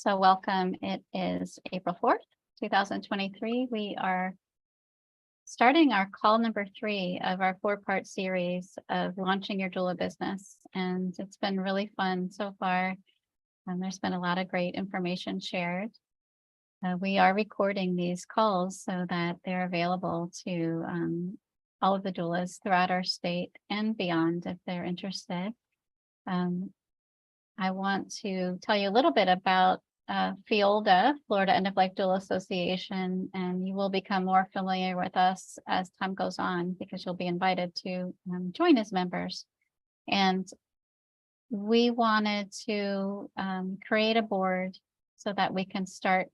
So welcome. It is April 4th, 2023. We are starting our call number 3 of our 4-part series of launching your doula business. And it's been really fun so far. There's been a lot of great information shared. We are recording these calls so that they're available to all of the doulas throughout our state and beyond if they're interested. I want to tell you a little bit about FEOLDA, Florida End-of-Life Doula Association, and you will become more familiar with us as time goes on because you'll be invited to join as members. And we wanted to create a board so that we can start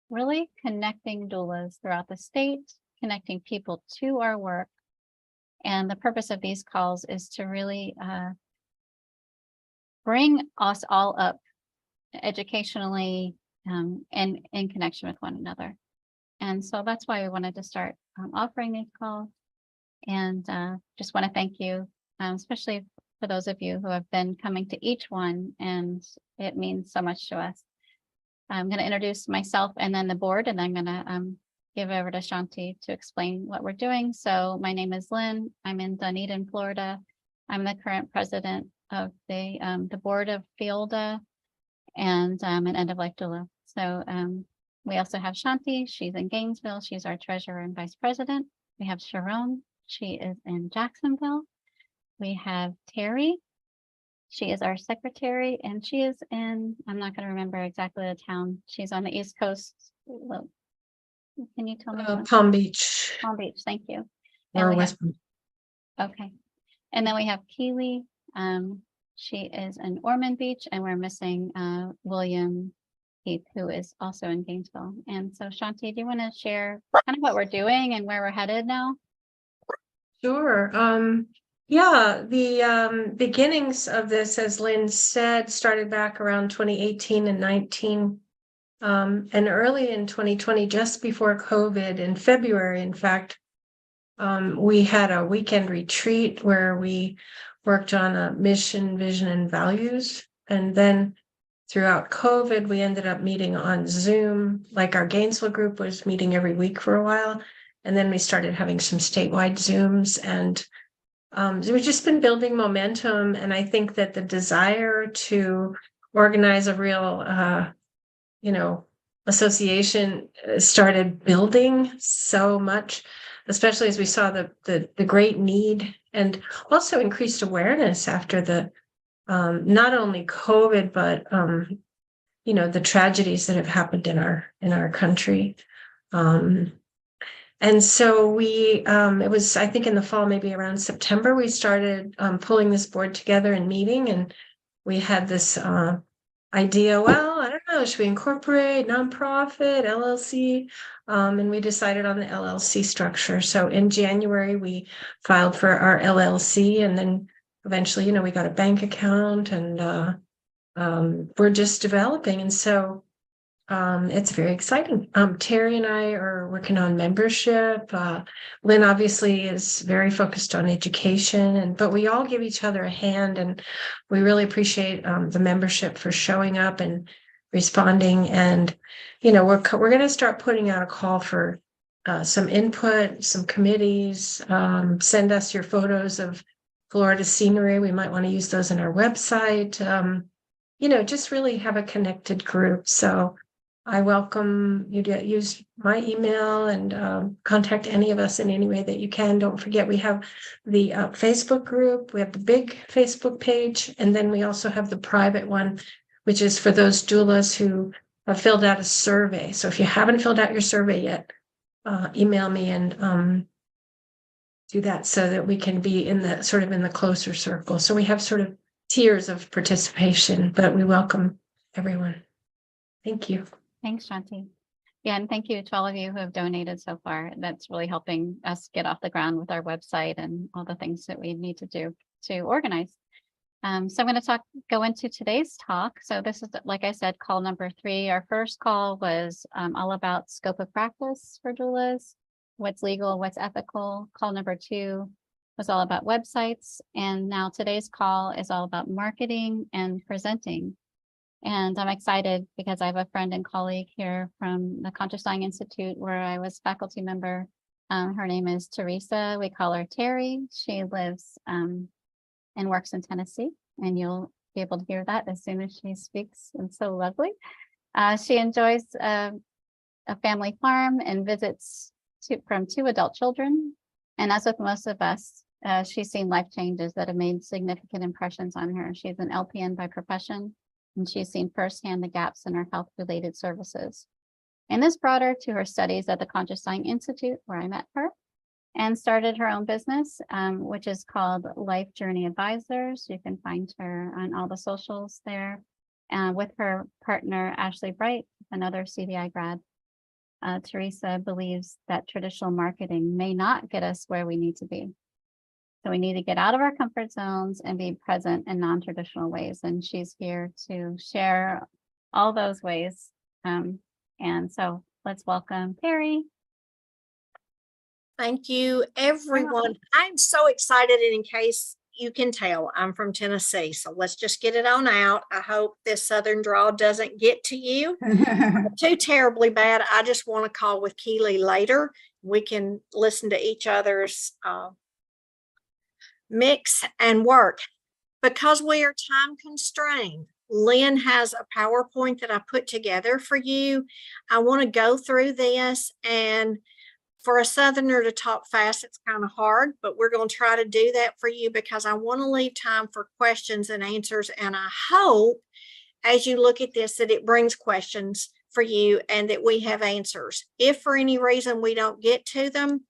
really connecting doulas throughout the state, connecting people to our work. And the purpose of these calls is to really bring us all up educationally and in connection with one another. And so that's why we wanted to start offering these calls. And just want to thank you, especially for those of you who have been coming to each one, and it means so much to us. I'm going to introduce myself and then the board, and I'm going to give over to Shanti to explain what we're doing. So my name is Lynn. I'm in Dunedin, Florida. I'm the current president of the board of FEOLDA, and I'm an end-of-life doula. So we also have Shanti. She's in Gainesville. She's our treasurer and vice president. We have Sharon. She is in Jacksonville. We have Terry. She is our secretary, and she is in, I'm not going to remember exactly the town. She's on the East Coast. Well, can you tell me? Palm Beach. Palm Beach, thank you. Or West. Okay. And then we have Keeley. She is in Ormond Beach, and we're missing William Heath, who is also in Gainesville. And so Shanti, do you want to share kind of what we're doing and where we're headed now? Sure. Yeah, the beginnings of this, as Lynn said, started back around 2018 and 19. And early in 2020, just before COVID, in February, in fact, we had a weekend retreat where we worked on a mission, vision, and values. And then throughout COVID, we ended up meeting on Zoom. Like our Gainesville group was meeting every week for a while. And then we started having some statewide Zooms. And so we've just been building momentum. And I think that the desire to organize a real, association started building so much, especially as we saw the great need and also increased awareness after the not only COVID, but the tragedies that have happened in our country. And so we it was, I think in the fall, maybe around September, we started pulling this board together and meeting, and we had this idea, well, I don't know, should we incorporate nonprofit, LLC? And we decided on the LLC structure. So in January, we filed for our LLC, and then eventually, we got a bank account, and we're just developing. And so it's very exciting. Terry and I are working on membership. Lynn obviously is very focused on education, but we all give each other a hand, and we really appreciate the membership for showing up and responding. And we're going to start putting out a call for some input, some committees. Send us your photos of Florida scenery. We might want to use those in our website. Just really have a connected group. So I welcome you to use my email and contact any of us in any way that you can. Don't forget, we have the Facebook group. We have the big Facebook page. And then we also have the private one, which is for those doulas who have filled out a survey. So if you haven't filled out your survey yet, email me and do that so that we can be in the closer circle. So we have sort of tiers of participation, but we welcome everyone. Thank you. Thanks, Shanti. Yeah, and thank you to all of you who have donated so far. That's really helping us get off the ground with our website and all the things that we need to do to organize. So I'm going to go into today's talk. So this is, like I said, call number 3. Our first call was all about scope of practice for doulas, what's legal, what's ethical. Call number 2 was all about websites. And now today's call is all about marketing and presenting And I'm excited because I have a friend and colleague here from the Conscious Dying Institute where I was faculty member. Her name is Teresa. We call her Terry. She lives and works in Tennessee, and you'll be able to hear that as soon as she speaks. It's so lovely. She enjoys a family farm and visits from 2 adult children. And as with most of us, she's seen life changes that have made significant impressions on her. She's an LPN by profession, and she's seen firsthand the gaps in her health-related services. And this brought her to her studies at the Conscious Dying Institute, where I met her, and started her own business, which is called Life Journey Advisors. You can find her on all the socials there, with her partner, Ashley Bright, another CDI grad. Teresa believes that traditional marketing may not get us where we need to be. So we need to get out of our comfort zones and be present in non-traditional ways. And she's here to share all those ways. And so let's welcome Terry. Thank you, everyone. I'm so excited, and in case you can tell, I'm from Tennessee, so let's just get it on out. I hope this Southern drawl doesn't get to you too terribly bad. I just want to call with Keeley later. We can listen to each other's mix and work. Because we are time constrained, Lynn has a PowerPoint that I put together for you. I want to go through this, and for a Southerner to talk fast, it's kind of hard, but we're going to try to do that for you because I want to leave time for questions and answers. And I hope as you look at this, that it brings questions for you and that we have answers. If for any reason we don't get to them,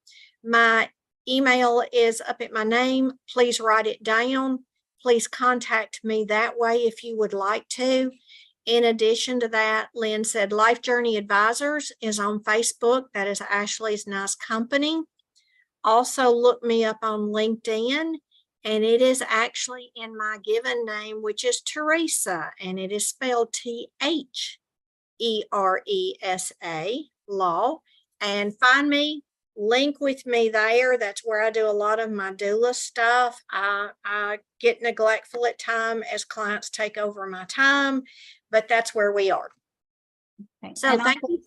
my email is up at my name. Please write it down. Please contact me that way if you would like to. In addition to that, Lynn said Life Journey Advisors is on Facebook. That is Ashley's nice company. Also look me up on LinkedIn, and it is actually in my given name, which is Teresa, and it is spelled T-H-E-R-E-S-A, Law. And find me, link with me there. That's where I do a lot of my doula stuff. I get neglectful at times as clients take over my time, but that's where we are. Okay. So thank you.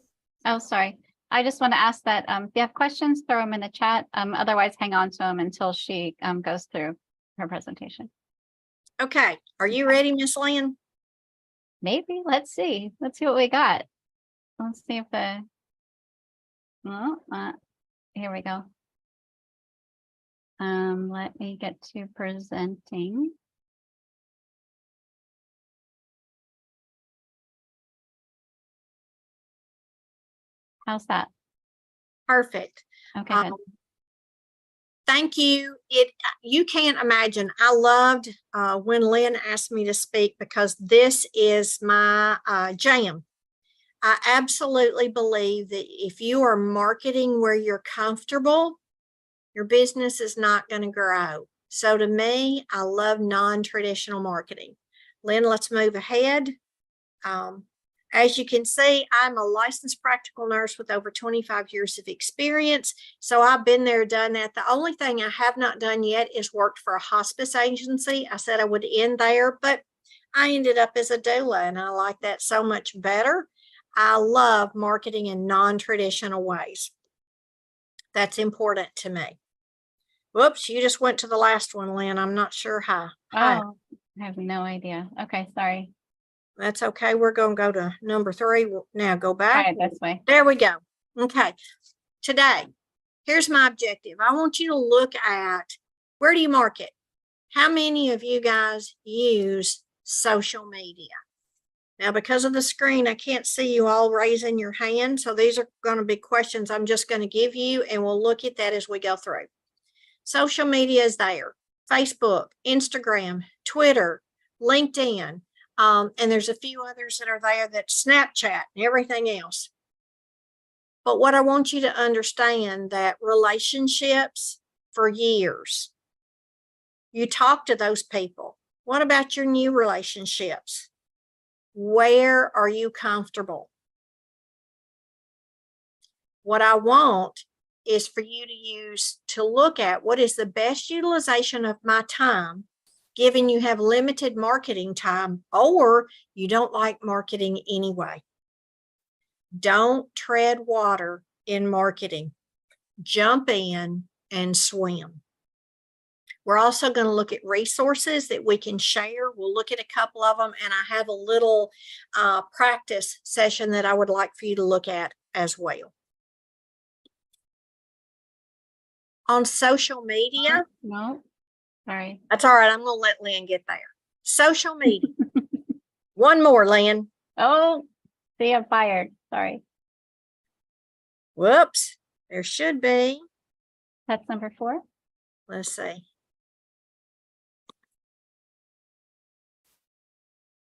Oh, sorry. I just want to ask that if you have questions, throw them in the chat. Otherwise, hang on to them until she goes through her presentation. Okay. Are you ready, Miss Lynn? Maybe. Let's see. Let's see what we got. Let's see if the... here we go. Let me get to presenting. How's that? Perfect. Okay, good. Thank you. You can't imagine. I loved when Lynn asked me to speak because this is my jam. I absolutely believe that if you are marketing where you're comfortable, your business is not going to grow. So to me, I love non-traditional marketing. Lynn, let's move ahead. As you can see, I'm a licensed practical nurse with over 25 years of experience. So I've been there, done that. The only thing I have not done yet is worked for a hospice agency. I said I would end there, but I ended up as a doula, and I like that so much better. I love marketing in non-traditional ways. That's important to me. Whoops, you just went to the last one, Lynn. I'm not sure how. Oh, I have no idea. Okay, sorry. That's okay. We're going to go to number 3. Now go back. Try it this way. There we go. Okay. Today, here's my objective. I want you to look at, where do you market? How many of you guys use social media? Now, because of the screen, I can't see you all raising your hand. So these are going to be questions I'm just going to give you, and we'll look at that as we go through. Social media is there. Facebook, Instagram, Twitter, LinkedIn. And there's a few others that are there, that Snapchat and everything else. But what I want you to understand, that relationships for years, you talk to those people. What about your new relationships? Where are you comfortable? What I want is for you to look at what is the best utilization of my time given you have limited marketing time or you don't like marketing anyway. Don't tread water in marketing. Jump in and swim. We're also going to look at resources that we can share. We'll look at a couple of them, and I have a little practice session that I would like for you to look at as well. On social media. No, sorry. That's all right. I'm going to let Lynn get there. Social media. One more, Lynn. Oh, see, I'm fired. Sorry. Whoops. There should be. That's number 4. Let's see.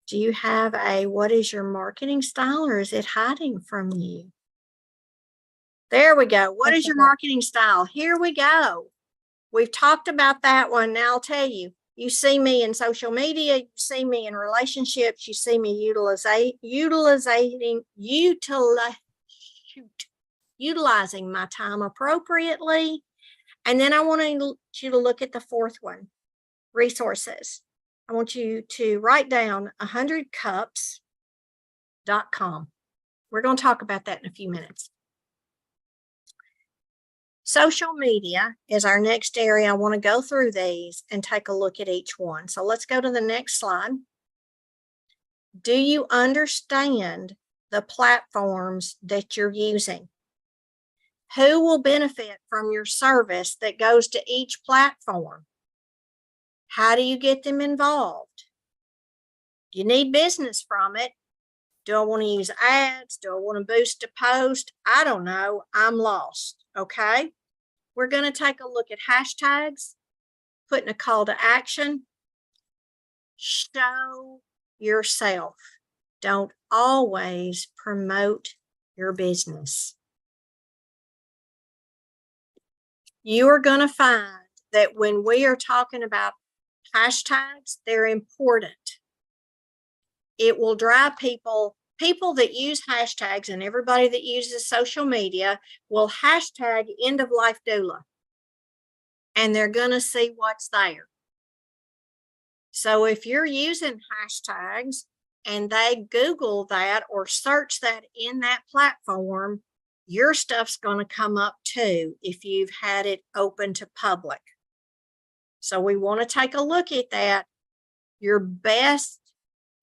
Do you have a, what is your marketing style, or is it hiding from you? There we go. What is your marketing style? Here we go. We've talked about that one. Now I'll tell you, you see me in social media, you see me in relationships, you see me utilizing my time appropriately. And then I want you to look at the 4th one, resources. I want you to write down 100cups.com. We're going to talk about that in a few minutes. Social media is our next area. I want to go through these and take a look at each one. So let's go to the next slide. Do you understand the platforms that you're using? Who will benefit from your service that goes to each platform? How do you get them involved? Do you need business from it? Do I want to use ads? Do I want to boost a post? I don't know. I'm lost. Okay. We're going to take a look at hashtags, putting a call to action. Show yourself. Don't always promote your business. You are going to find that when we are talking about hashtags, they're important. It will drive people that use hashtags, and everybody that uses social media will hashtag End-of-Life Doula, and they're going to see what's there. So if you're using hashtags and they Google that or search that in that platform, your stuff's going to come up too if you've had it open to public. So we want to take a look at that. Your best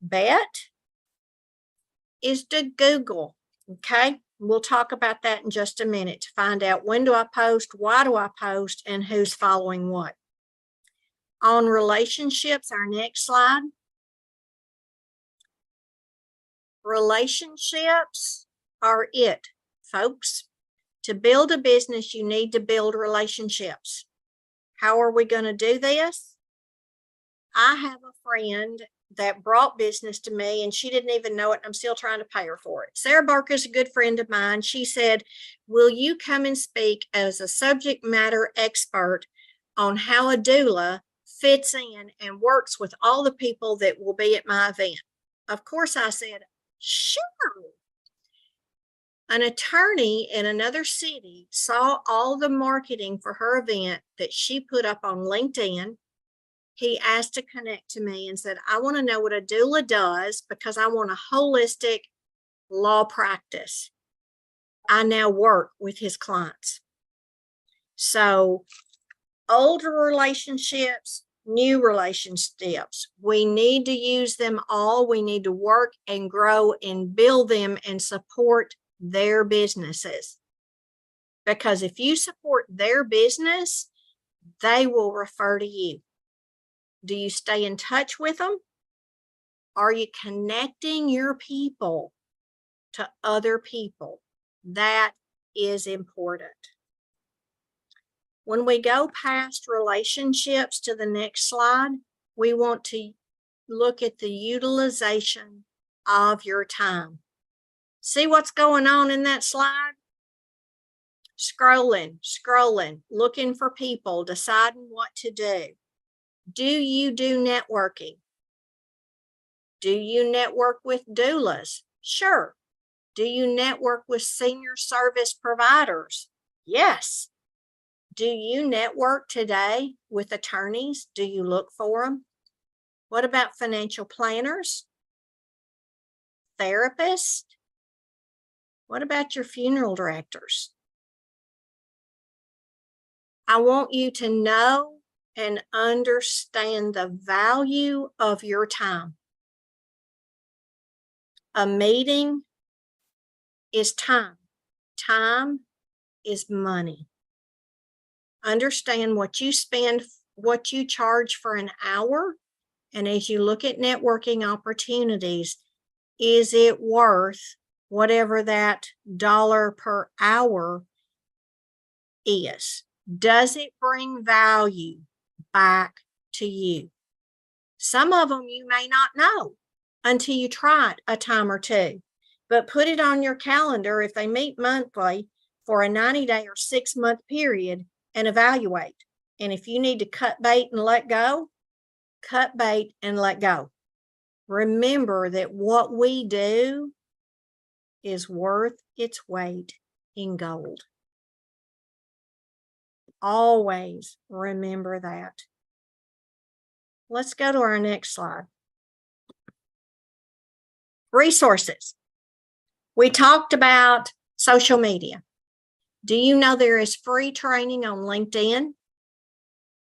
bet is to Google, okay? We'll talk about that in just a minute to find out when do I post, why do I post, and who's following what. On relationships, our next slide. Relationships are it, folks. To build a business, you need to build relationships. How are we going to do this? I have a friend that brought business to me, and she didn't even know it. I'm still trying to pay her for it. Sarah Barker is a good friend of mine. She said, will you come and speak as a subject matter expert on how a doula fits in and works with all the people that will be at my event? Of course, I said, sure. An attorney in another city saw all the marketing for her event that she put up on LinkedIn. He asked to connect to me and said, I want to know what a doula does because I want a holistic law practice. I now work with his clients. So older relationships, new relationships, we need to use them all. We need to work and grow and build them and support their businesses. Because if you support their business, they will refer to you. Do you stay in touch with them? Are you connecting your people to other people? That is important. When we go past relationships to the next slide, we want to look at the utilization of your time. See what's going on in that slide? Scrolling, looking for people, deciding what to do. Do you do networking? Do you network with doulas? Sure. Do you network with senior service providers? Yes. Do you network today with attorneys? Do you look for them? What about financial planners? Therapists? What about your funeral directors? I want you to know and understand the value of your time. A meeting is time. Time is money. Understand what you spend, what you charge for an hour. And as you look at networking opportunities, is it worth whatever that dollar per hour is? Does it bring value back to you? Some of them you may not know until you try it a time or two, but put it on your calendar if they meet monthly for a 90-day or 6-month period and evaluate. And if you need to cut bait and let go, cut bait and let go. Remember that what we do is worth its weight in gold. Always remember that. Let's go to our next slide. Resources. We talked about social media. Do you know there is free training on LinkedIn?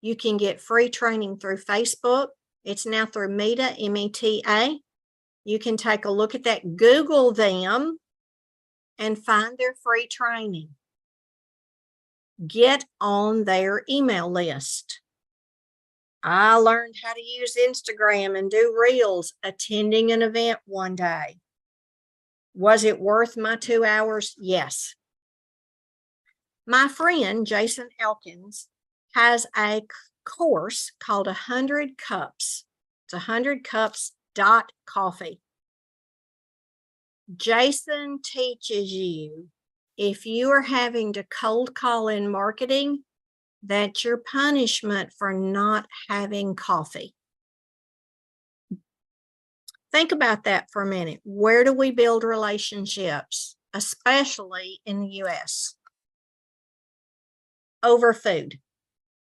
You can get free training through Facebook. It's now through Meta, M-E-T-A. You can take a look at that, Google them, and find their free training. Get on their email list. I learned how to use Instagram and do reels attending an event one day. Was it worth my 2 hours? Yes. My friend, Jason Elkins, has a course called 100 Cups. It's 100cups.coffee. Jason teaches you, if you are having to cold call in marketing, that's your punishment for not having coffee. Think about that for a minute. Where do we build relationships, especially in the US? Over food.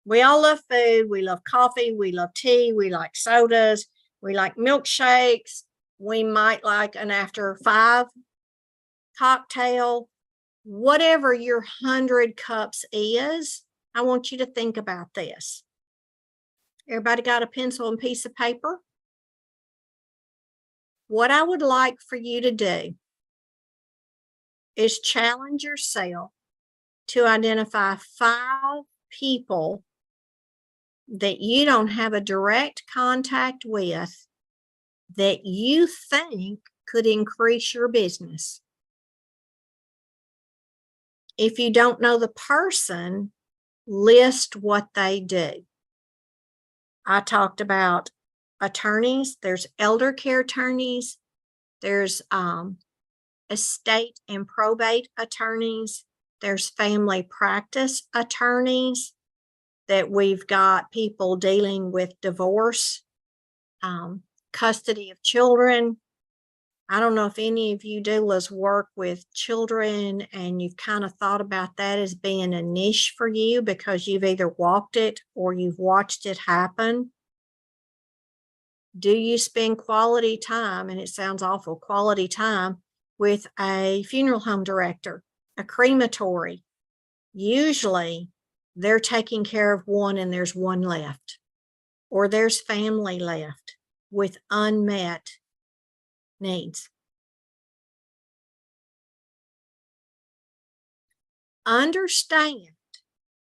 We all love food. We love coffee. We love tea. We like sodas. We like milkshakes. We might like an after 5 cocktail. Whatever your 100 cups is, I want you to think about this. Everybody got a pencil and piece of paper? What I would like for you to do is challenge yourself to identify 5 people that you don't have a direct contact with that you think could increase your business. If you don't know the person, list what they do. I talked about attorneys. There's elder care attorneys. There's estate and probate attorneys. There's family practice attorneys that we've got people dealing with divorce, custody of children. I don't know if any of you doulas work with children and you've kind of thought about that as being a niche for you because you've either walked it or you've watched it happen. Do you spend quality time, and it sounds awful, quality time with a funeral home director, a crematory? Usually they're taking care of one and there's one left, or there's family left with unmet needs. Understand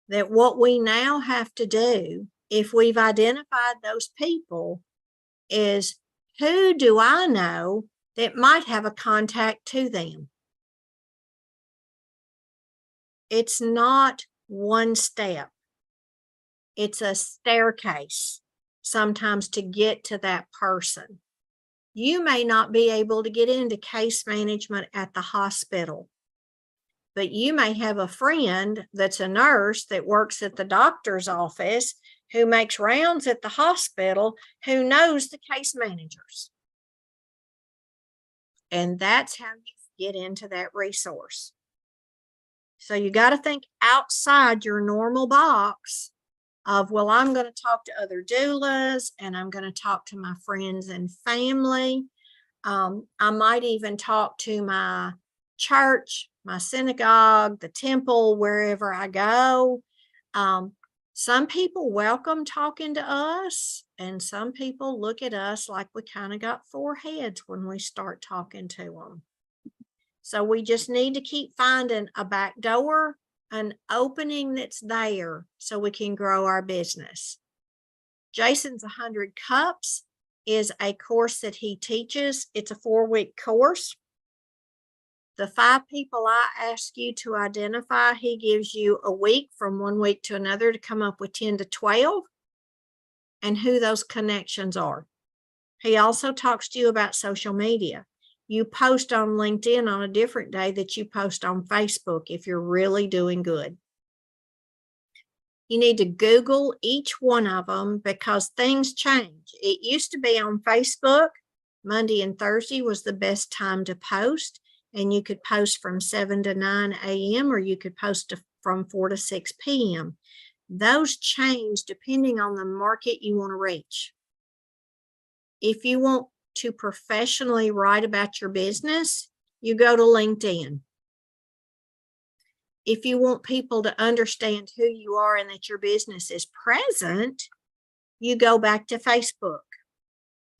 that what we now have to do, if we've identified those people, is who do I know that might have a contact to them? It's not one step. It's a staircase sometimes to get to that person. You may not be able to get into case management at the hospital, but you may have a friend that's a nurse that works at the doctor's office who makes rounds at the hospital who knows the case managers. And that's how you get into that resource. So you got to think outside your normal box of, well, I'm going to talk to other doulas and I'm going to talk to my friends and family. I might even talk to my church, my synagogue, the temple, wherever I go. Some people welcome talking to us, and some people look at us like we kind of got four heads when we start talking to them. So we just need to keep finding a back door, an opening that's there so we can grow our business. Jason's 100 Cups is a course that he teaches. It's a 4-week course. The 5 people I ask you to identify, he gives you a week, from 1 week to another, to come up with 10 to 12 and who those connections are. He also talks to you about social media. You post on LinkedIn on a different day that you post on Facebook if you're really doing good. You need to Google each one of them because things change. It used to be on Facebook. Monday and Thursday was the best time to post, and you could post from 7 to 9 a.m. or you could post from 4 to 6 p.m. Those change depending on the market you want to reach. If you want to professionally write about your business, you go to LinkedIn. If you want people to understand who you are and that your business is present, you go back to Facebook.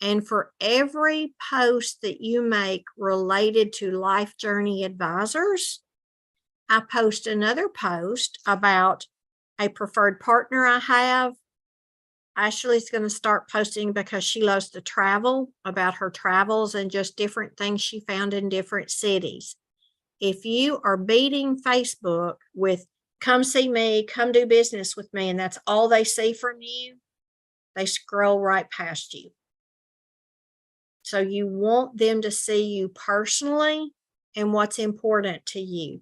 And for every post that you make related to Life Journey Advisors, I post another post about a preferred partner I have. Ashley's going to start posting because she loves to travel, about her travels and just different things she found in different cities. If you are beating Facebook with come see me, come do business with me, and that's all they see from you, they scroll right past you. So you want them to see you personally and what's important to you.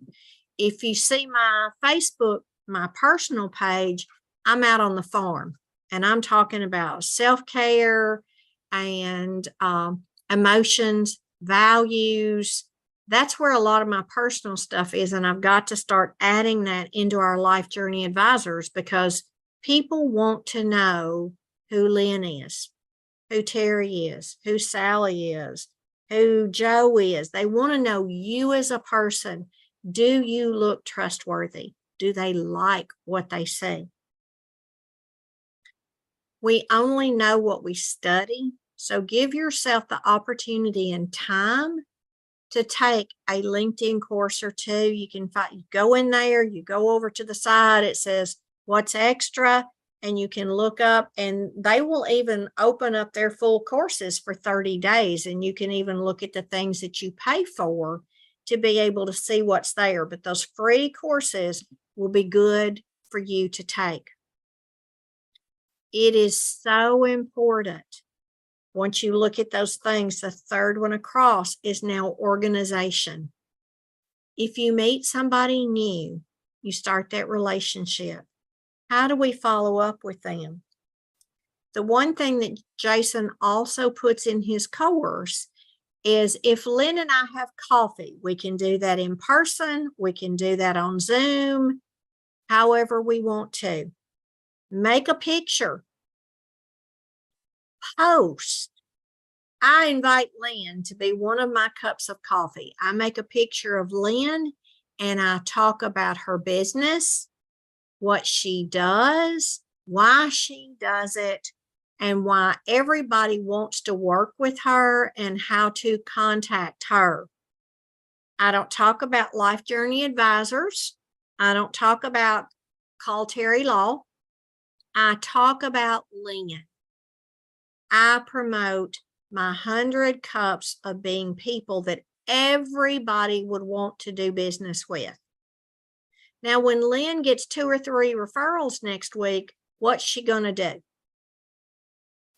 If you see my Facebook, my personal page, I'm out on the farm and I'm talking about self-care and emotions, values. That's where a lot of my personal stuff is. And I've got to start adding that into our Life Journey Advisors because people want to know who Lynn is, who Terry is, who Sally is, who Joe is. They want to know you as a person. Do you look trustworthy? Do they like what they see? We only know what we study. So give yourself the opportunity and time to take a LinkedIn course or two. You can go in there, you go over to the side, it says what's extra, and you can look up, and they will even open up their full courses for 30 days. And you can even look at the things that you pay for to be able to see what's there. But those free courses will be good for you to take. It is so important. Once you look at those things, the third one across is now organization. If you meet somebody new, you start that relationship. How do we follow up with them? The one thing that Jason also puts in his course is if Lynn and I have coffee, we can do that in person, we can do that on Zoom, however we want to. Make a picture. Post. I invite Lynn to be one of my cups of coffee. I make a picture of Lynn and I talk about her business, what she does, why she does it, and why everybody wants to work with her and how to contact her. I don't talk about Life Journey Advisors. I don't talk about Call Terry Law. I talk about Lynn. I promote my 100 cups of being people that everybody would want to do business with. Now, when Lynn gets 2 or 3 referrals next week, what's she going to do?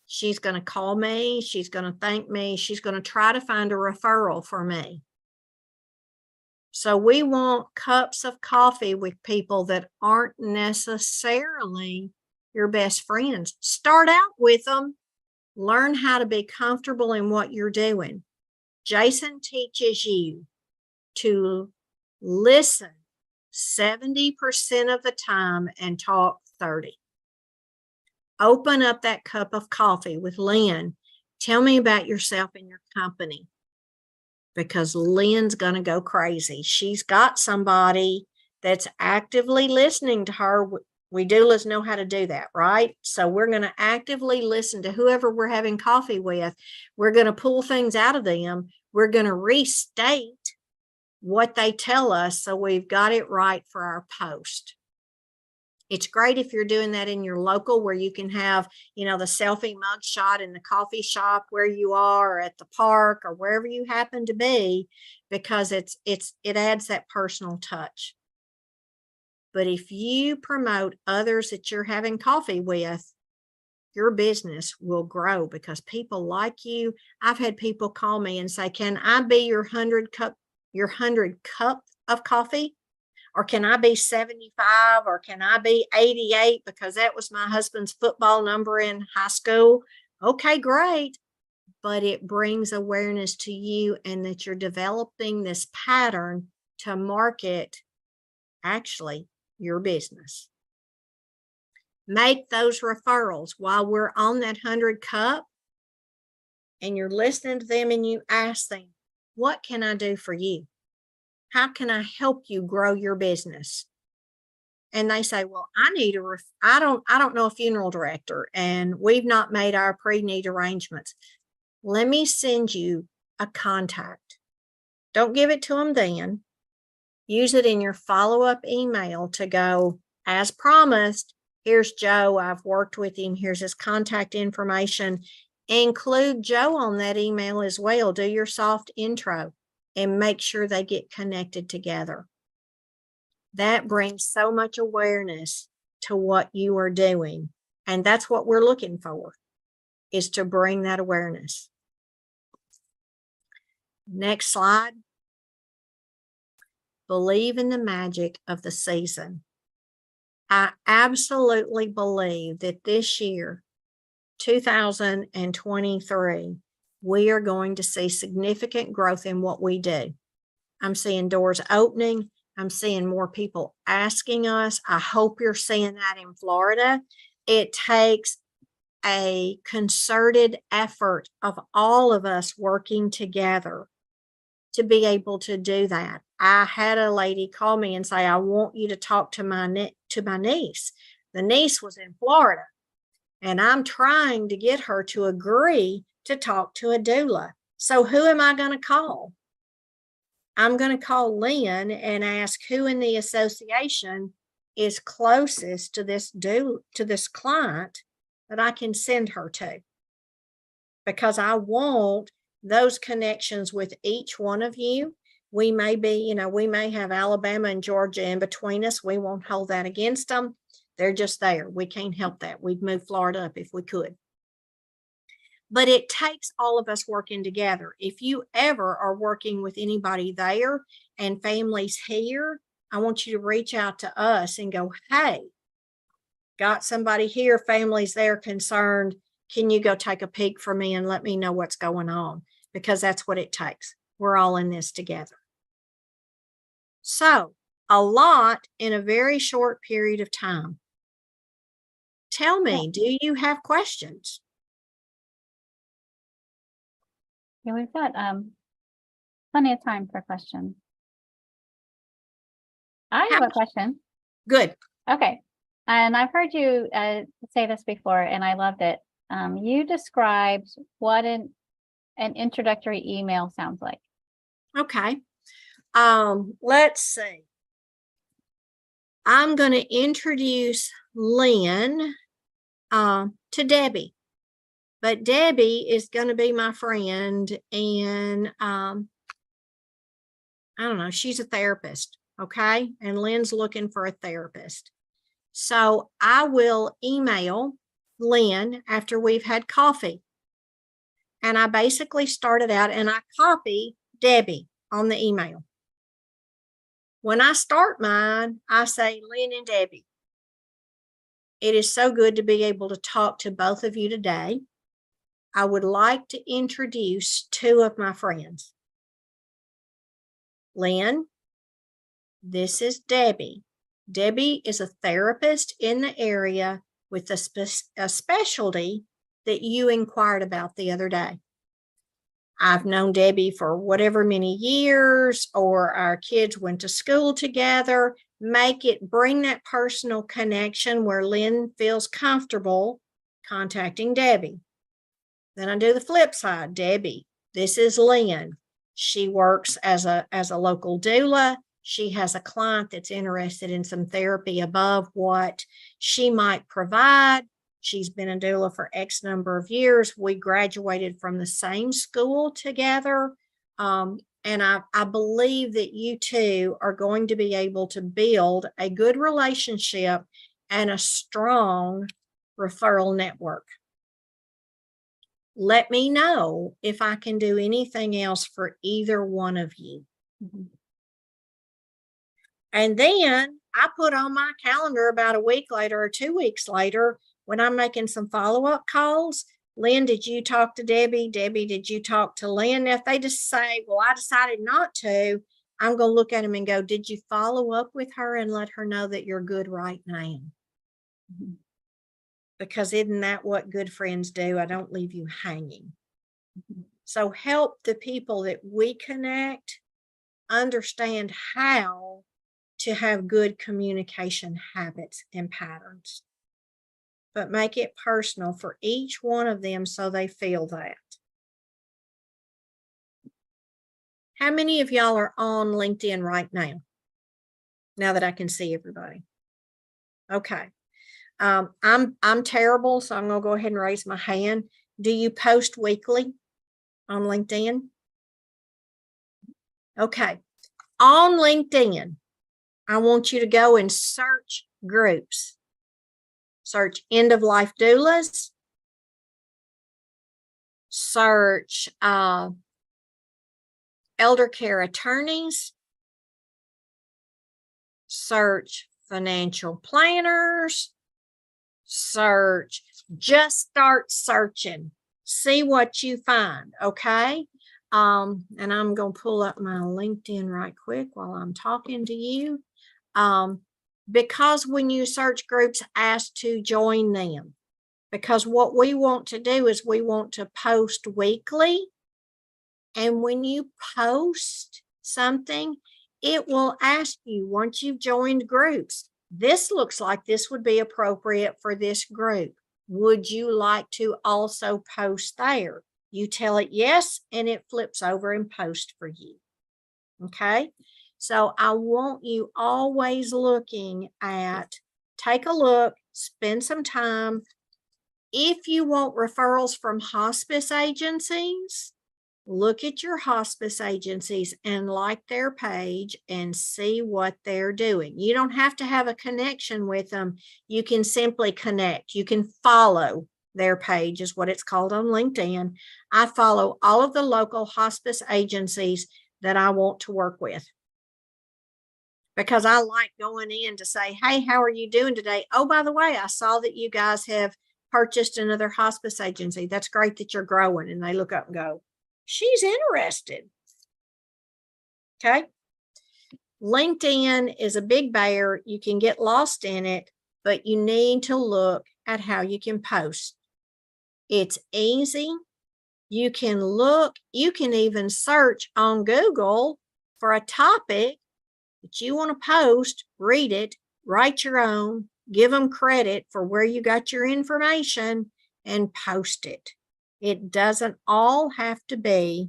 She's going to call me. She's going to thank me. She's going to try to find a referral for me. So we want cups of coffee with people that aren't necessarily your best friends. Start out with them. Learn how to be comfortable in what you're doing. Jason teaches you to listen 70% of the time and talk 30%. Open up that cup of coffee with Lynn. Tell me about yourself and your company, because Lynn's going to go crazy. She's got somebody that's actively listening to her. We doulas know how to do that, right? So we're going to actively listen to whoever we're having coffee with. We're going to pull things out of them. We're going to restate what they tell us so we've got it right for our post. It's great if you're doing that in your local, where you can have, the selfie mug shot in the coffee shop where you are, or at the park, or wherever you happen to be, because it adds that personal touch. But if you promote others that you're having coffee with, your business will grow because people like you. I've had people call me and say, can I be your 100 cup of coffee? Or can I be 75? Or can I be 88? Because that was my husband's football number in high school. Okay, great. But it brings awareness to you, and that you're developing this pattern to market actually your business. Make those referrals while we're on that 100 cup, and you're listening to them, and you ask them, what can I do for you? How can I help you grow your business? And they say, well, I don't know a funeral director, and we've not made our pre-need arrangements. Let me send you a contact. Don't give it to them then. Use it in your follow-up email to go, as promised, here's Joe. I've worked with him. Here's his contact information. Include Joe on that email as well. Do your soft intro and make sure they get connected together. That brings so much awareness to what you are doing. And that's what we're looking for, is to bring that awareness. Next slide. Believe in the magic of the season. I absolutely believe that this year, 2023, we are going to see significant growth in what we do. I'm seeing doors opening. I'm seeing more people asking us. I hope you're seeing that in Florida. It takes a concerted effort of all of us working together to be able to do that. I had a lady call me and say, I want you to talk to my niece. The niece was in Florida, and I'm trying to get her to agree to talk to a doula. So who am I going to call? I'm going to call Lynn and ask who in the association is closest to this client that I can send her to, because I want those connections with each one of you. We may be, we may have Alabama and Georgia in between us. We won't hold that against them. They're just there. We can't help that. We'd move Florida up if we could. But it takes all of us working together. If you ever are working with anybody there and families here, I want you to reach out to us and go, hey, got somebody here, families there concerned. Can you go take a peek for me and let me know what's going on? Because that's what it takes. We're all in this together. So, a lot in a very short period of time. Tell me, do you have questions? Yeah, we've got plenty of time for questions. I have a question. Good. Okay. And I've heard you say this before, and I loved it. You described what an introductory email sounds like. Okay. Let's see. I'm going to introduce Lynn to Debbie. But Debbie is going to be my friend, and I don't know, she's a therapist, okay? And Lynn's looking for a therapist. So I will email Lynn after we've had coffee. And I basically started out and I copy Debbie on the email. When I start mine, I say, Lynn and Debbie, it is so good to be able to talk to both of you today. I would like to introduce two of my friends. Lynn, this is Debbie. Debbie is a therapist in the area with a specialty that you inquired about the other day. I've known Debbie for whatever many years, or our kids went to school together. Bring that personal connection where Lynn feels comfortable contacting Debbie. Then I do the flip side. Debbie, this is Lynn. She works as a local doula. She has a client that's interested in some therapy above what she might provide. She's been a doula for X number of years. We graduated from the same school together. And I believe that you two are going to be able to build a good relationship and a strong referral network. Let me know if I can do anything else for either one of you. And then I put on my calendar about a week later or 2 weeks later, when I'm making some follow-up calls, Lynn, did you talk to Debbie? Debbie, did you talk to Lynn? If they just say, well, I decided not to, I'm going to look at them and go, did you follow up with her and let her know that you're good right now? Because isn't that what good friends do? I don't leave you hanging. So help the people that we connect understand how to have good communication habits and patterns. But make it personal for each one of them so they feel that. How many of y'all are on LinkedIn right now? Now that I can see everybody. Okay. I'm terrible, so I'm gonna go ahead and raise my hand. Do you post weekly on LinkedIn? Okay. On LinkedIn, I want you to go and search groups. Search end-of-life doulas. Search elder care attorneys. Search financial planners. Search. Just start searching. See what you find, okay? And I'm going to pull up my LinkedIn right quick while I'm talking to you. Because when you search groups, ask to join them. Because what we want to do is we want to post weekly. And when you post something, it will ask you, once you've joined groups, this looks like this would be appropriate for this group. Would you like to also post there? You tell it yes, and it flips over and posts for you. Okay? So I want you always looking at, take a look, spend some time. If you want referrals from hospice agencies, look at your hospice agencies and like their page and see what they're doing. You don't have to have a connection with them. You can simply connect. You can follow their page, is what it's called on LinkedIn. I follow all of the local hospice agencies that I want to work with, because I like going in to say, hey, how are you doing today? Oh, by the way, I saw that you guys have purchased another hospice agency. That's great that you're growing. And they look up and go, she's interested. Okay. LinkedIn is a big bear. You can get lost in it, but you need to look at how you can post. It's easy. You can look, you can even search on Google for a topic that you want to post, read it, write your own, give them credit for where you got your information, and post it. It doesn't all have to be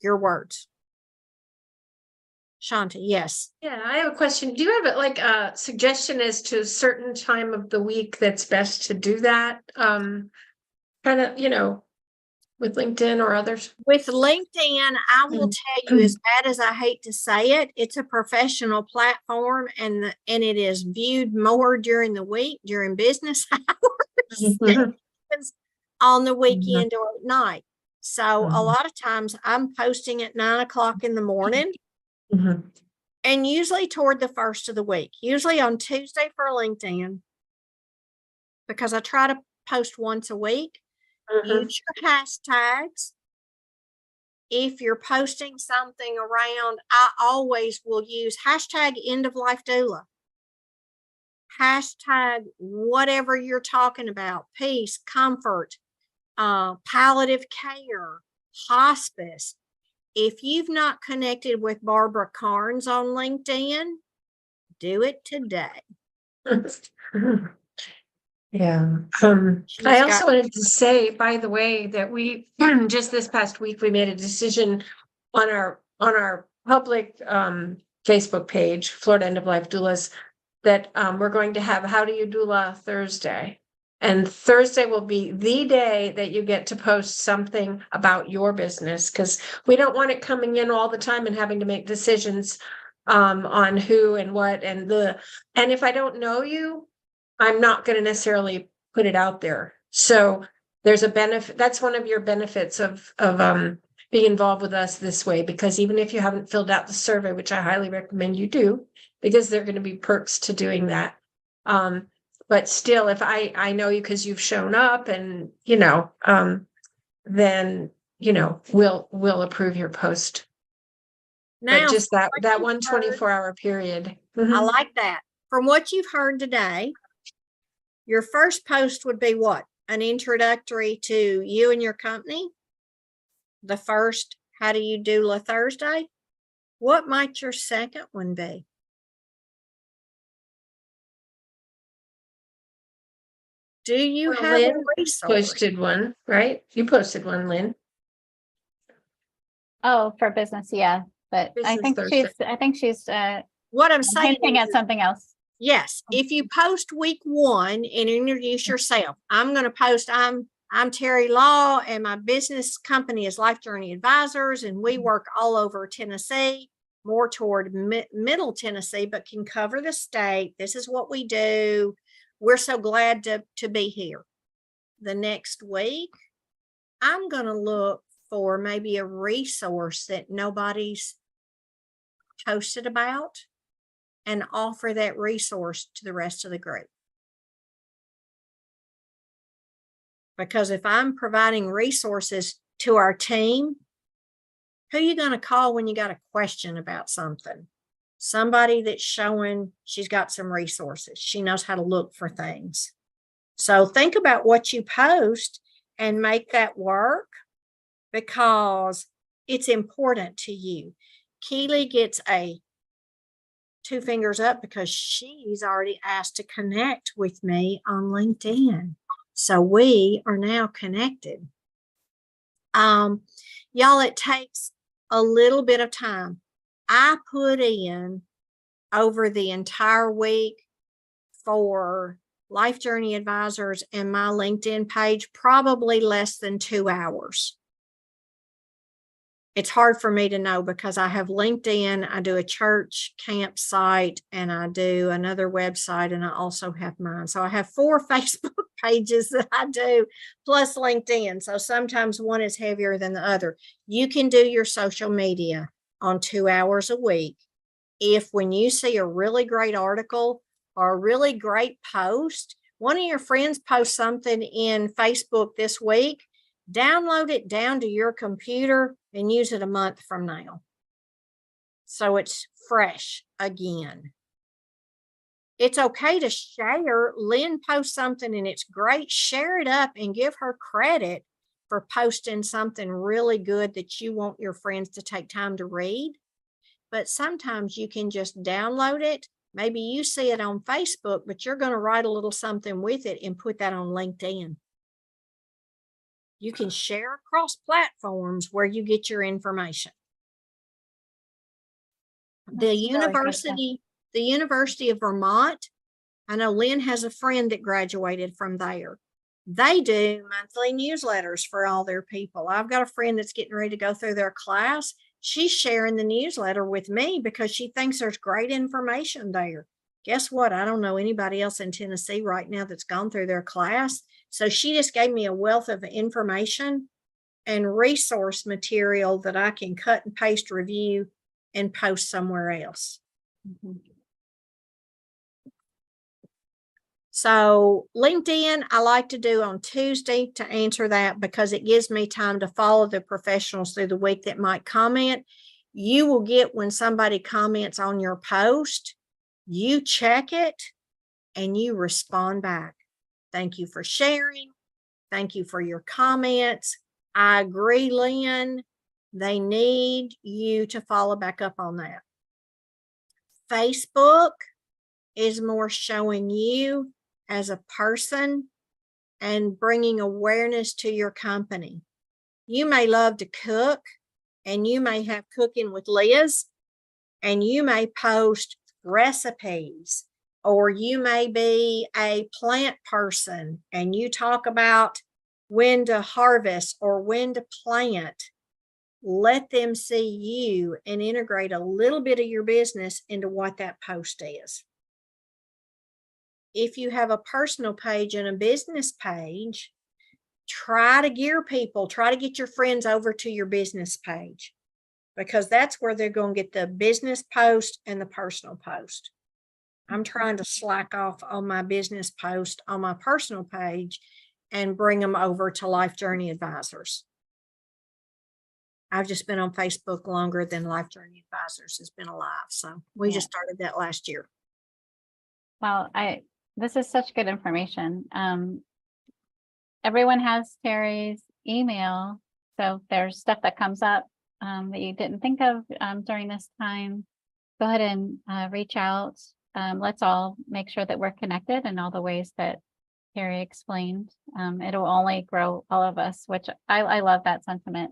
your words. Shanti, yes. Yeah, I have a question. Do you have like a suggestion as to a certain time of the week that's best to do that? Kind of, with LinkedIn or others? With LinkedIn, I will tell you, as bad as I hate to say it, it's a professional platform, and it is viewed more during the week, during business hours, on the weekend or at night. So a lot of times I'm posting at 9 o'clock in the morning, and usually toward the first of the week, usually on Tuesday for LinkedIn, because I try to post once a week. Use your hashtags. If you're posting something around, I always will use hashtag end of life doula, hashtag whatever you're talking about, peace, comfort, palliative care, hospice. If you've not connected with Barbara Carnes on LinkedIn, do it today. Yeah. She's I also got- wanted to say, by the way, that we just this past week we made a decision on our public Facebook page, Florida End-of-Life Doulas, that we're going to have How Do You Doula Thursday. And Thursday will be the day that you get to post something about your business, because we don't want it coming in all the time and having to make decisions on who and what and if I don't know you, I'm not going to necessarily put it out there. So there's a benefit. That's one of your benefits of being involved with us this way, because even if you haven't filled out the survey, which I highly recommend you do, because there are going to be perks to doing that. But still, if I know you because you've shown up and, then, we'll approve your post. Now, But just that you've one heard- 24-hour period. I Mhm. like that. From what you've heard today, your first post would be what? An introductory to you and your company? The first, How Do You Doula Thursday? What might your second one be? Do you Well, have a Lynn resource? posted one, right? You posted one, Lynn. Oh, for business, yeah, but I Business think Thursday. she's What I'm saying hinting at is, something else. yes, if you post week 1 and introduce yourself, I'm going to post, I'm Terry Law and my business company is Life Journey Advisors, and we work all over Tennessee, more toward middle Tennessee, but can cover the state. This is what we do. We're so glad to be here. The next week, I'm going to look for maybe a resource that nobody's posted about and offer that resource to the rest of the group. Because if I'm providing resources to our team, who are you going to call when you got a question about something? Somebody that's showing she's got some resources. She knows how to look for things. So think about what you post and make that work, because it's important to you. Keeley gets a 2 fingers up because she's already asked to connect with me on LinkedIn. So we are now connected. Y'all, it takes a little bit of time. I put in over the entire week for Life Journey Advisors and my LinkedIn page, probably less than 2 hours. It's hard for me to know because I have LinkedIn, I do a church campsite, and I do another website, and I also have mine. So I have 4 Facebook pages that I do, plus LinkedIn. So sometimes one is heavier than the other. You can do your social media on 2 hours a week. If when you see a really great article or a really great post, one of your friends posts something in Facebook this week, download it down to your computer and use it a month from now. So it's fresh again. It's okay to share. Lynn posts something and it's great. Share it up and give her credit for posting something really good that you want your friends to take time to read. But sometimes you can just download it. Maybe you see it on Facebook, but you're going to write a little something with it and put that on LinkedIn. You can share across platforms where you get your information. The University of Vermont, I know Lynn has a friend that graduated from there. They do monthly newsletters for all their people. I've got a friend that's getting ready to go through their class. She's sharing the newsletter with me because she thinks there's great information there. Guess what? I don't know anybody else in Tennessee right now that's gone through their class. So she just gave me a wealth of information and resource material that I can cut and paste, review, and post somewhere else. Mhm. So LinkedIn, I like to do on Tuesday to answer that because it gives me time to follow the professionals through the week that might comment. You will get when somebody comments on your post, you check it and you respond back. Thank you for sharing. Thank you for your comments. I agree, Lynn. They need you to follow back up on that. Facebook is more showing you as a person and bringing awareness to your company. You may love to cook, and you may have Cooking with Liz, and you may post recipes, or you may be a plant person and you talk about when to harvest or when to plant. Let them see you and integrate a little bit of your business into what that post is. If you have a personal page and a business page, try to gear people, try to get your friends over to your business page, because that's where they're going to get the business post and the personal post. I'm trying to slack off on my business post on my personal page and bring them over to Life Journey Advisors. I've just been on Facebook longer than Life Journey Advisors has been alive. So we just started that last year. Well, this is such good information. Everyone has Terry's email. So if there's stuff that comes up that you didn't think of during this time, go ahead and reach out. Let's all make sure that we're connected in all the ways that Terry explained. It'll only grow all of us, which I love that sentiment.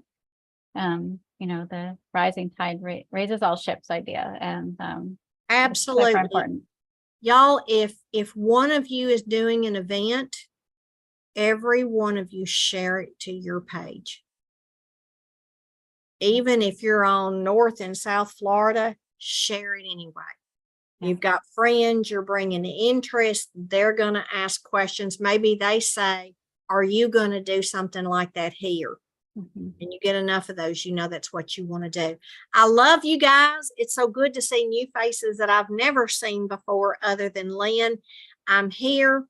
The rising tide raises all ships idea. And absolutely super important. Y'all, if one of you is doing an event, every one of you share it to your page. Even if you're on North and South Florida, share it anyway. You've got friends, you're bringing interest, they're going to ask questions. Maybe they say, are you going to do something like that here? And you get enough of those, that's what you want to do. I love you guys. It's so good to see new faces that I've never seen before other than Lynn. I'm here.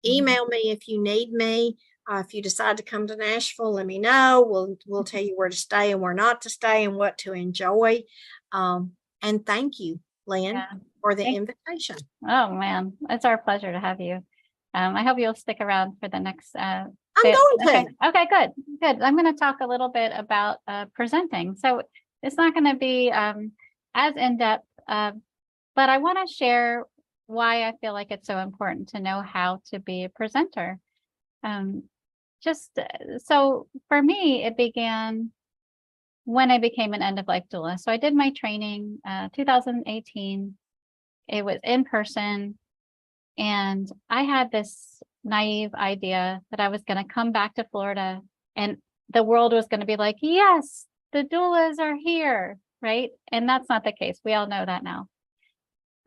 Email me if you need me. If you decide to come to Nashville, let me know. We'll tell you where to stay and where not to stay and what to enjoy. And thank you, Lynn, for the invitation. Oh man, it's our pleasure to have you. I hope you'll stick around for the next I'm going to. Okay, good. I'm going to talk a little bit about presenting. So it's not going to be as in-depth, but I want to share why I feel like it's so important to know how to be a presenter. So for me, it began when I became an end-of-life doula. So I did my training 2018. It was in person. And I had this naive idea that I was going to come back to Florida and the world was going to be like, yes, the doulas are here, right? And that's not the case. We all know that now.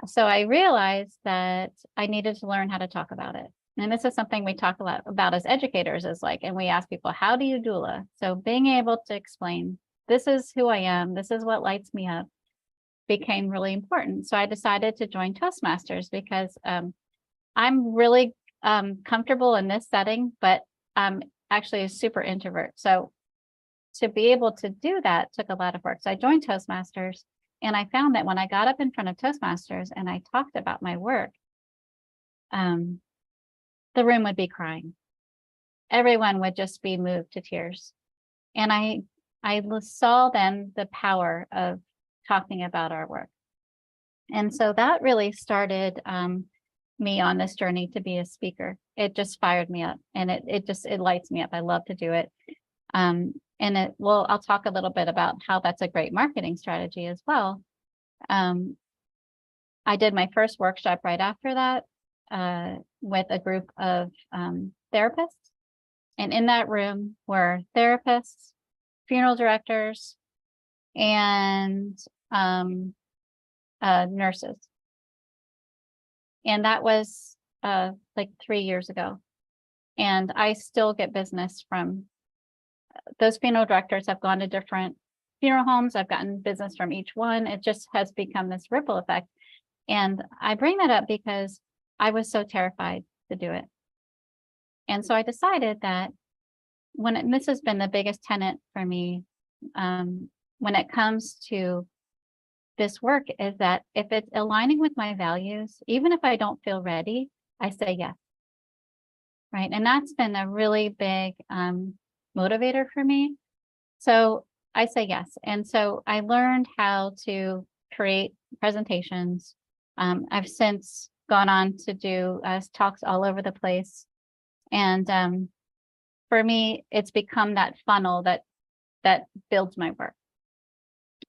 So I realized that I needed to learn how to talk about it. And this is something we talk a lot about as educators and we ask people, how do you doula? So being able to explain, this is who I am, this is what lights me up, became really important. So I decided to join Toastmasters because I'm really comfortable in this setting, but I'm actually a super introvert. So to be able to do that took a lot of work. So I joined Toastmasters, and I found that when I got up in front of Toastmasters and I talked about my work, the room would be crying. Everyone would just be moved to tears. And I saw then the power of talking about our work. And so that really started me on this journey to be a speaker. It just fired me up, and it lights me up. I love to do it. I'll talk a little bit about how that's a great marketing strategy as well. I did my first workshop right after that with a group of therapists. And in that room were therapists, funeral directors, and nurses. And that was like 3 years ago. And I still get business from those funeral directors. Have gone to different funeral homes. I've gotten business from each one. It just has become this ripple effect. And I bring that up because I was so terrified to do it. And so I decided that this has been the biggest tenet for me when it comes to this work, is that if it's aligning with my values, even if I don't feel ready, I say yes. Right. And that's been a really big motivator for me. So I say yes. And so I learned how to create presentations. I've since gone on to do talks all over the place. And for me, it's become that funnel that builds my work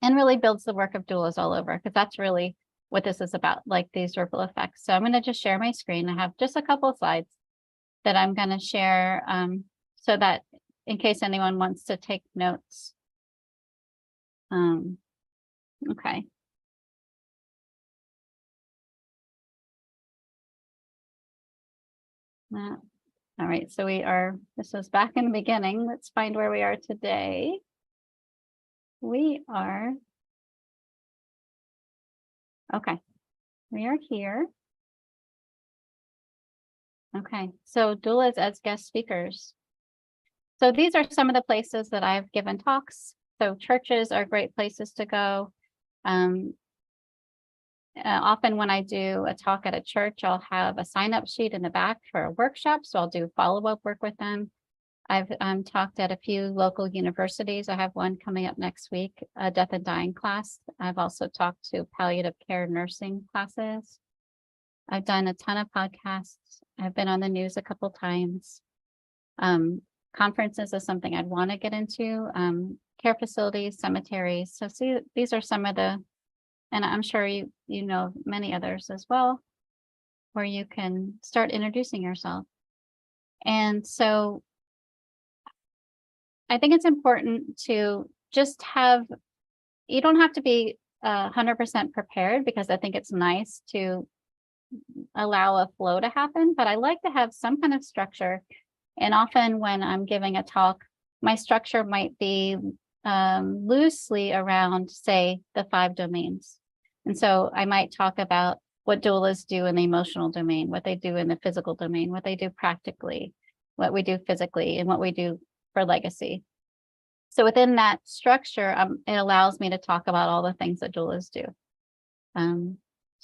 and really builds the work of doulas all over, because that's really what this is about, like these ripple effects. So I'm going to just share my screen. I have just a couple of slides that I'm going to share so that in case anyone wants to take notes. Okay. All right, so this was back in the beginning. Let's find where we are today. We are here. Okay, so doulas as guest speakers. So these are some of the places that I've given talks. So churches are great places to go. Often when I do a talk at a church, I'll have a sign-up sheet in the back for a workshop. So I'll do follow-up work with them. I've talked at a few local universities. I have one coming up next week, a death and dying class. I've also talked to palliative care nursing classes. I've done a ton of podcasts. I've been on the news a couple times. Conferences is something I'd want to get into. Care facilities, cemeteries. So see, these are some of the, and I'm sure you know many others as well, where you can start introducing yourself. And so I think it's important to just you don't have to be 100% prepared, because I think it's nice to allow a flow to happen, but I like to have some kind of structure. And often when I'm giving a talk, my structure might be loosely around, say, the 5 domains. And so I might talk about what doulas do in the emotional domain, what they do in the physical domain, what they do practically, what we do physically, and what we do for legacy. So within that structure, it allows me to talk about all the things that doulas do.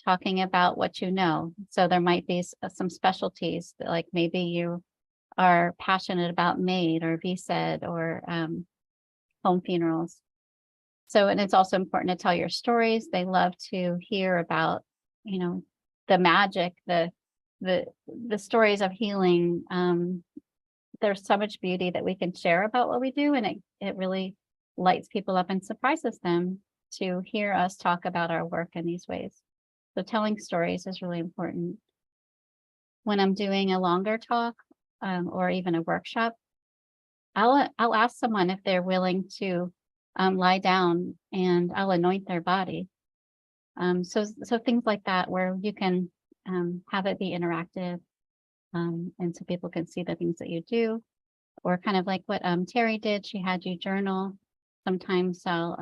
Talking about what you know. So there might be some specialties, like maybe you are passionate about MAID or VSED or home funerals. So, and it's also important to tell your stories. They love to hear about, the magic, the stories of healing. There's so much beauty that we can share about what we do, and it really lights people up and surprises them to hear us talk about our work in these ways. So telling stories is really important. When I'm doing a longer talk or even a workshop, I'll ask someone if they're willing to lie down, and I'll anoint their body. So things like that, where you can have it be interactive, and so people can see the things that you do, or kind of like what Terry did. She had you journal. Sometimes I'll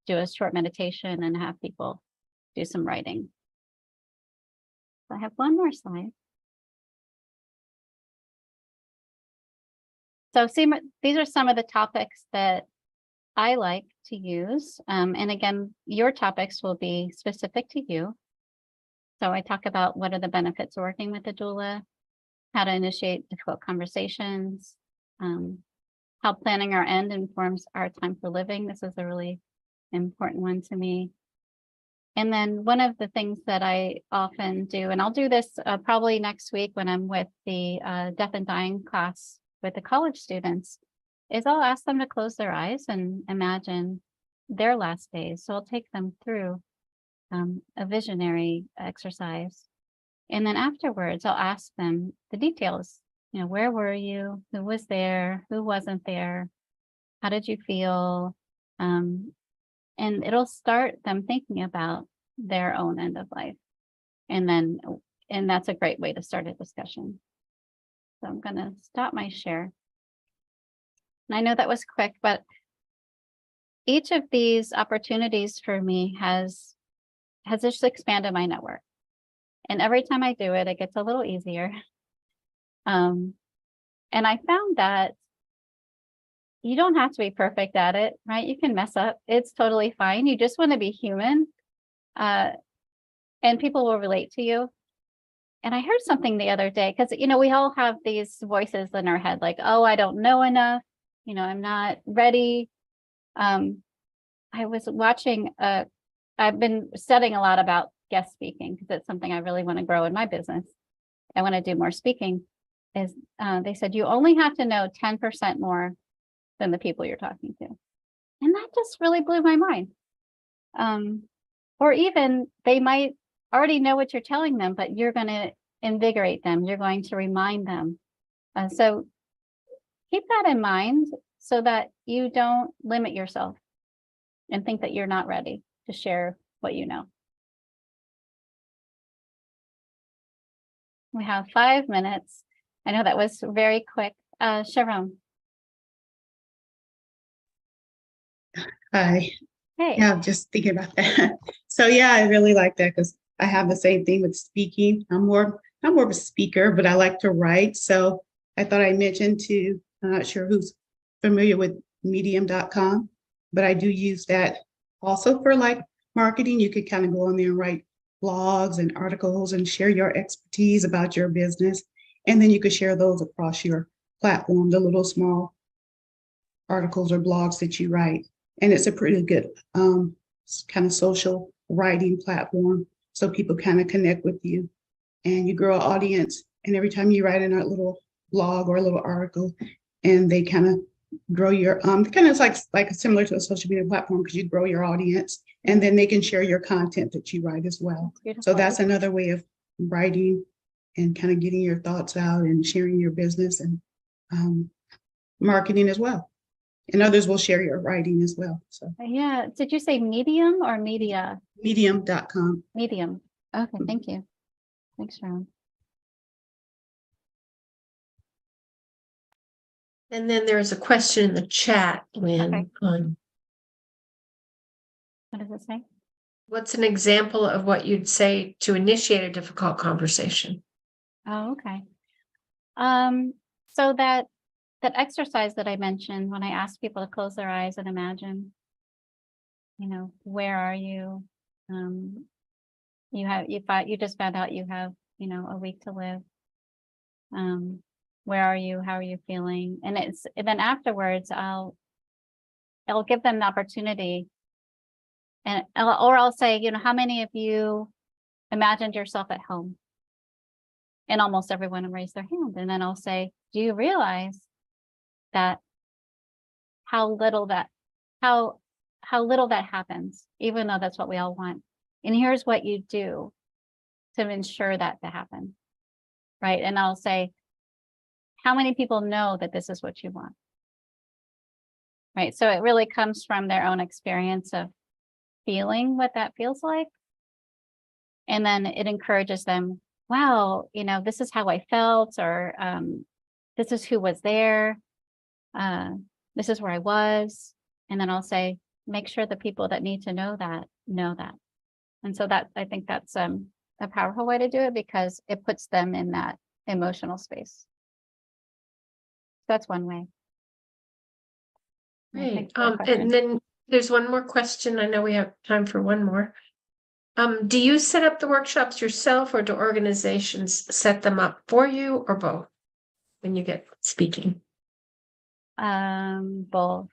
do a short meditation and have people do some writing. So I have one more slide. So see, these are some of the topics that I like to use. And again, your topics will be specific to you. So I talk about what are the benefits of working with a doula, how to initiate difficult conversations, how planning our end informs our time for living. This is a really important one to me. And then one of the things that I often do, and I'll do this probably next week when I'm with the death and dying class with the college students, is I'll ask them to close their eyes and imagine their last days. So I'll take them through a visionary exercise. And then afterwards, I'll ask them the details. Where were you? Who was there? Who wasn't there? How did you feel? And it'll start them thinking about their own end of life. And that's a great way to start a discussion. So I'm going to stop my share. And I know that was quick, but each of these opportunities for me has just expanded my network. And every time I do it, it gets a little easier. And I found that you don't have to be perfect at it, right? You can mess up. It's totally fine. You just want to be human. And people will relate to you. And I heard something the other day, because, we all have these voices in our head, like, oh, I don't know enough, I'm not ready. I was watching, I've been studying a lot about guest speaking, because it's something I really want to grow in my business. I want to do more speaking. They said you only have to know 10% more than the people you're talking to. And that just really blew my mind. Or even they might already know what you're telling them, but you're going to invigorate them. You're going to remind them. So keep that in mind so that you don't limit yourself and think that you're not ready to share what you know. We have 5 minutes. I know that was very quick. Sharon. Hi. Hey. Yeah, I'm just thinking about that. So yeah, I really like that because I have the same thing with speaking. I'm more of a speaker, but I like to write. So I thought I mentioned to, I'm not sure who's familiar with medium.com, but I do use that also for like marketing. You could kind of go on there and write blogs and articles and share your expertise about your business. And then you could share those across your platform, the little small articles or blogs that you write. And it's a pretty good kind of social writing platform. So people kind of connect with you and you grow an audience. And every time you write in a little blog or a little article, and they kind of grow your kind of like similar to a social media platform, because you grow your audience and then they can share your content that you write as well. So that's another way of writing and kind of getting your thoughts out and sharing your business and marketing as well. And others will share your writing as well. So Yeah. Did you say Medium or Media? medium.com. Medium. Okay. Thank you. Thanks, Sharon. And then there's a question in the chat, Lynn, Okay. on What does it say? what's an example of what you'd say to initiate a difficult conversation? Oh, okay. So that exercise that I mentioned, when I asked people to close their eyes and imagine, where are you? You just found out you have, a week to live. Where are you? How are you feeling? And then afterwards, I'll give them the opportunity, and I'll say, how many of you imagined yourself at home? And almost everyone will raise their hand. And then I'll say, do you realize that how little that happens, even though that's what we all want? And here's what you do to ensure that to happen, right? And I'll say, how many people know that this is what you want? Right. So it really comes from their own experience of feeling what that feels like. And then it encourages them, wow, this is how I felt, or this is who was there. This is where I was. And then I'll say, make sure the people that need to know that. And so I think that's a powerful way to do it, because it puts them in that emotional space. That's one way. Great. And then there's one more question. I know we have time for one more. Do you set up the workshops yourself, or do organizations set them up for you, or both when you get speaking? Both.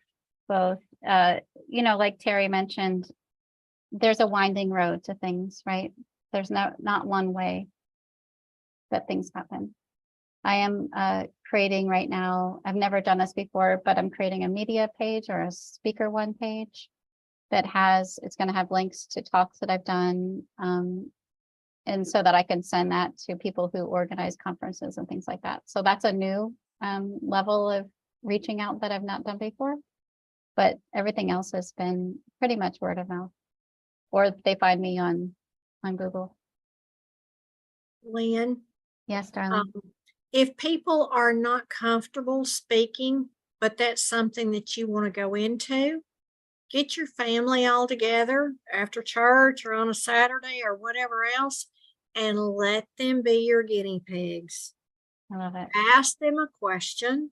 Like Terry mentioned, there's a winding road to things, right? There's not one way that things happen. I am creating right now, I've never done this before, but I'm creating a media page or a speaker one page that it's going to have links to talks that I've done. And so that I can send that to people who organize conferences and things like that. So that's a new level of reaching out that I've not done before, but everything else has been pretty much word of mouth, or they find me on Google. Lynn, Yes, darling. if people are not comfortable speaking, but that's something that you want to go into, get your family all together after church or on a Saturday or whatever else, and let them be your guinea pigs. I love it. Ask them a question,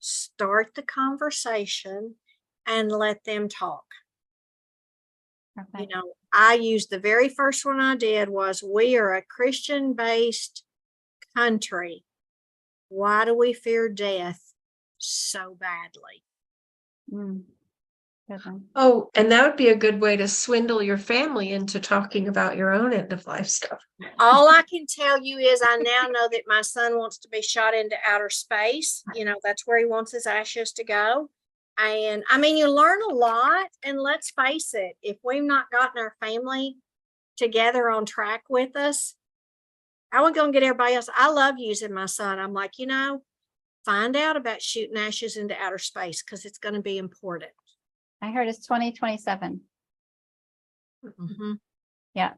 start the conversation, and let them talk. Perfect. I used the very first one I did was, we are a Christian-based country. Why do we fear death so badly? Mm, good one. Oh, and that would be a good way to swindle your family into talking about your own end of life stuff. All I can tell you is I now know that my son wants to be shot into outer space. You know, that's where he wants his ashes to go. And I mean, you learn a lot, and let's face it, if we've not gotten our family together on track with us, I wasn't going to get everybody else. I love using my son. I'm like, you know, find out about shooting ashes into outer space, because it's going to be important. I heard it's 2027. Mhm. Yeah.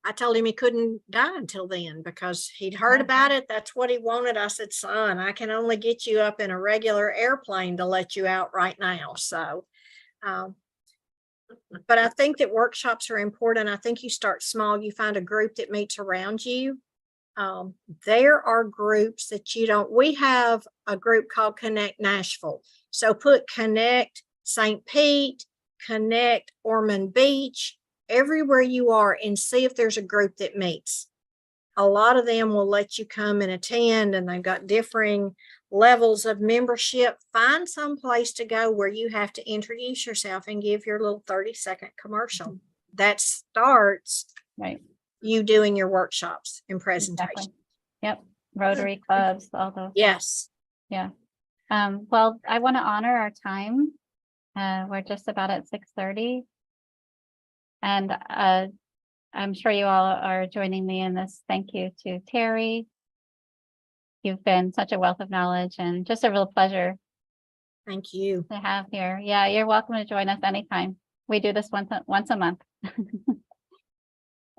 I told him he couldn't die until then because he'd heard about it. That's what he wanted. I said, son, I can only get you up in a regular airplane to let you out right now. So, but I think that workshops are important. I think you start small. You find a group that meets around you. There are groups that you don't, we have a group called Connect Nashville. So put Connect St. Pete, Connect Ormond Beach, everywhere you are, and see if there's a group that meets. A lot of them will let you come and attend, and they've got differing levels of membership. Find some place to go where you have to introduce yourself and give your little 30-second commercial. That starts Right. you doing your workshops and presentations. Exactly. Yep. Rotary clubs, all those. Yes. Yeah. Well, I want to honor our time. We're just about at 6:30. And I'm sure you all are joining me in this. Thank you to Terry. You've been such a wealth of knowledge and just a real pleasure Thank you. to have here. Yeah, you're welcome to join us anytime. We do this once a month.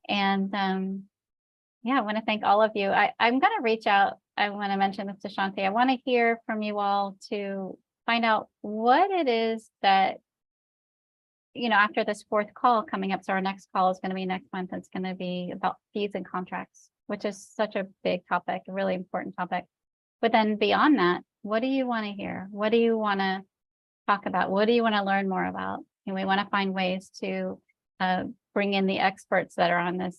And yeah, I want to thank all of you. I'm going to reach out. I want to mention this to Shanti. I want to hear from you all to find out what it is that, you know, after this fourth call coming up. So our next call is going to be next month. It's going to be about fees and contracts, which is such a big topic, a really important topic. But then beyond that, what do you want to hear? What do you want to talk about? What do you want to learn more about? And we want to find ways to bring in the experts that are on this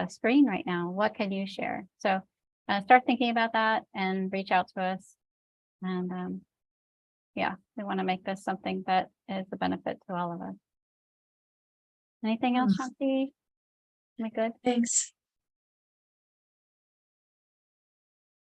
screen right now. What can you share? So start thinking about that and reach out to us. And yeah, we want to make this something that is a benefit to all of us. Anything else, Shanti? Am I good? Thanks.